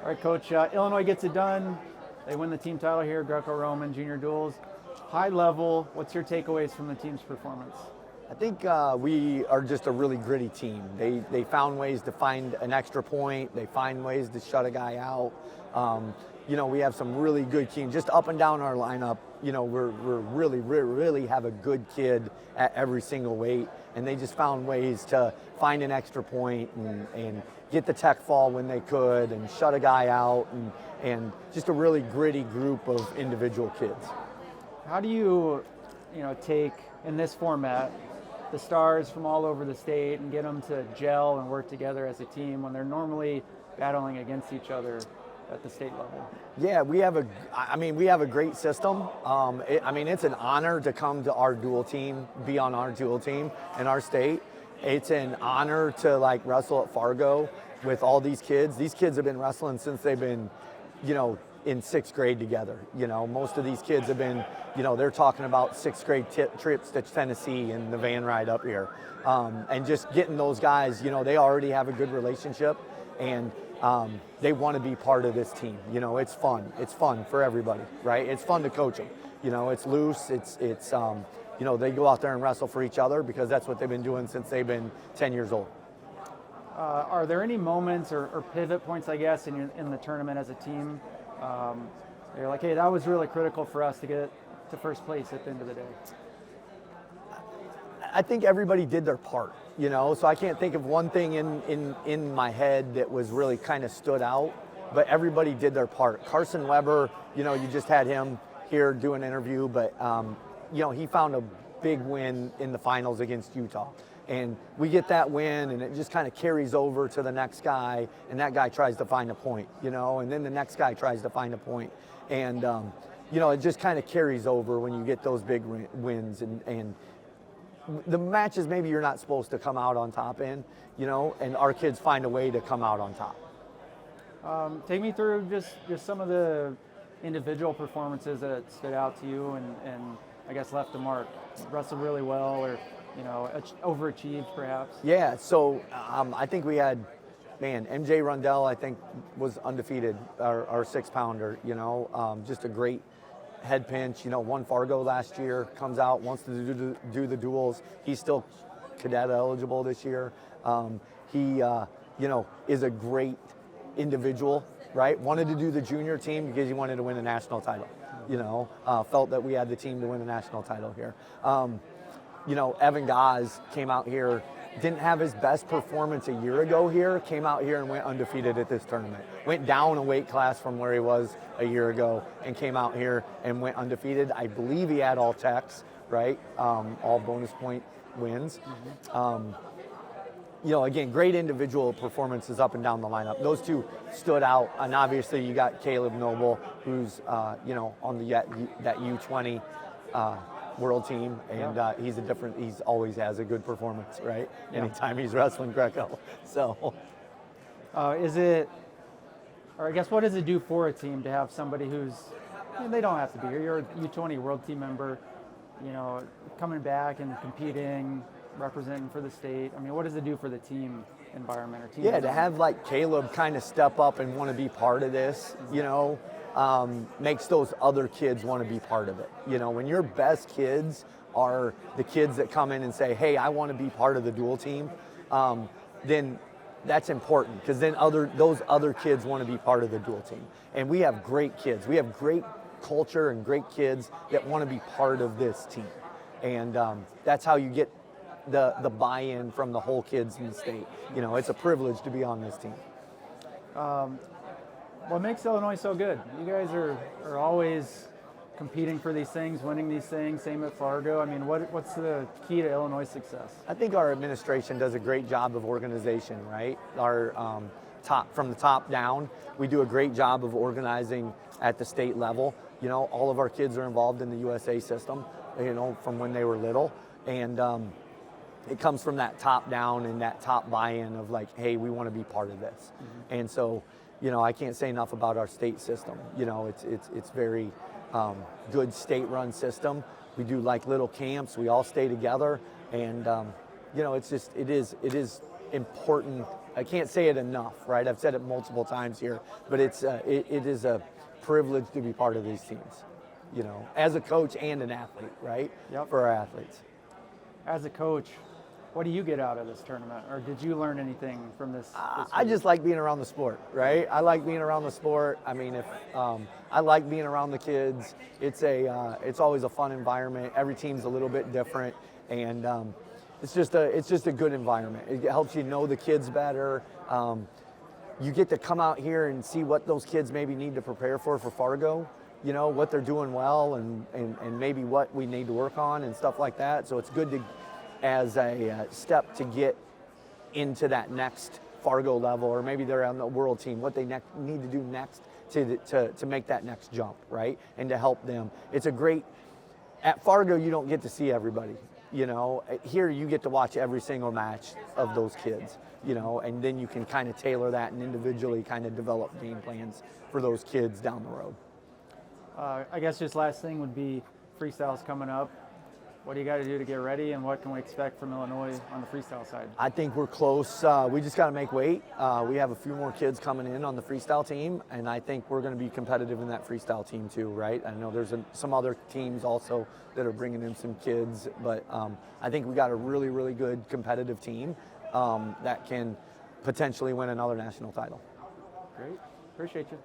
All right, Coach, Illinois gets it done. They win the team title here, Greco-Roman junior duels. High level, what's your takeaways from the team's performance? I think we are just a really gritty team. They found ways to find an extra point. They find ways to shut a guy out. We have some really good teams just up and down our lineup. We're really have a good kid at every single weight, and they just found ways to find an extra point and get the tech fall when they could and shut a guy out, and just a really gritty group of individual kids. How do you take in this format the stars from all over the state and get them to gel and work together as a team when they're normally battling against each other at the state level? Yeah, we have a great system. It's an honor to come to our dual team, be on our dual team in our state. It's an honor to wrestle at Fargo with all these kids. These kids have been wrestling since they've been, in sixth grade together. Most of these kids have been, they're talking about sixth grade trips to Tennessee and the van ride up here. And just getting those guys, they already have a good relationship, and they want to be part of this team. It's fun. It's fun for everybody, right? It's fun to coach them. It's loose. It's they go out there and wrestle for each other because that's what they've been doing since they've been 10 years old. Are there any moments or pivot points, I guess, in the tournament as a team? You're like, hey, that was really critical for us to get to first place at the end of the day. I think everybody did their part, so I can't think of one thing in my head that was really kind of stood out, but everybody did their part. Carson Weber, you just had him here do an interview, but he found a big win in the finals against Utah. And we get that win, and it just kind of carries over to the next guy, and that guy tries to find a point, and then the next guy tries to find a point. And, it just kind of carries over when you get those big wins. And the matches maybe you're not supposed to come out on top in, and our kids find a way to come out on top. Take me through just some of the individual performances that stood out to you and I guess left a mark. Wrestled really well, or overachieved perhaps? Yeah, so I think we had, MJ Rundell, I think, was undefeated, our 6-pounder, just a great head pinch. Won Fargo last year, comes out, wants to do the duels. He's still cadet eligible this year. He is a great individual, right? Wanted to do the junior team because he wanted to win a national title. Felt that we had the team to win a national title here. Evan Gaz came out here, didn't have his best performance a year ago here, came out here and went undefeated at this tournament. Went down a weight class from where he was a year ago and came out here and went undefeated. I believe he had all techs, right? All bonus point wins. Again, great individual performances up and down the lineup. Those two stood out, and obviously you got Caleb Noble, who's on that U20 world team, and he's always has a good performance, right? Yeah. Anytime he's wrestling Greco. So, what does it do for a team to have somebody who's, they don't have to be here. You're a U20 world team member, coming back and competing, representing for the state. What does it do for the team environment or team? Yeah, to have Caleb kind of step up and want to be part of this, makes those other kids want to be part of it. When your best kids are the kids that come in and say, hey, I want to be part of the dual team, then that's important, because then those other kids want to be part of the dual team. And we have great kids. We have great culture and great kids that want to be part of this team. And that's how you get the buy-in from the whole kids in the state. It's a privilege to be on this team. What makes Illinois so good? You guys are always competing for these things, winning these things, same at Fargo. What's the key to Illinois' success? I think our administration does a great job of organization, right? Our from the top down, we do a great job of organizing at the state level. All of our kids are involved in the USA system, from when they were little. And it comes from that top down and that top buy-in of hey, we want to be part of this. Mm-hmm. And so, I can't say enough about our state system. It's very good state-run system. We do little camps. We all stay together, and it is important I can't say it enough, right? I've said it multiple times here, but it is a privilege to be part of these teams, you know, as a coach and an athlete, right? Yep. For our athletes. As a coach, what do you get out of this tournament, or did you learn anything from this? I just like being around the sport, right? I like being around the sport. I mean, if I like being around the kids, it's always a fun environment. Every team's a little bit different, and it's just a good environment. It helps you know the kids better. You get to come out here and see what those kids maybe need to prepare for Fargo. You know, what they're doing well, and maybe what we need to work on and stuff like that. So it's good to, as a step to get into that next Fargo level, or maybe they're on the world team, what they need to do next to make that next jump, right? And to help them. It's a great, at Fargo you don't get to see everybody, you know. Here you get to watch every single match of those kids, you know, and then you can kind of tailor that and individually kind of develop game plans for those kids down the road. I guess just last thing would be freestyles coming up. What do you got to do to get ready, and what can we expect from Illinois on the freestyle side? I think we're close. We just got to make weight. We have a few more kids coming in on the freestyle team, and I think we're going to be competitive in that freestyle team too, right? I know there's some other teams also that are bringing in some kids, but I think we got a really, really good competitive team that can potentially win another national title. Great. Appreciate you.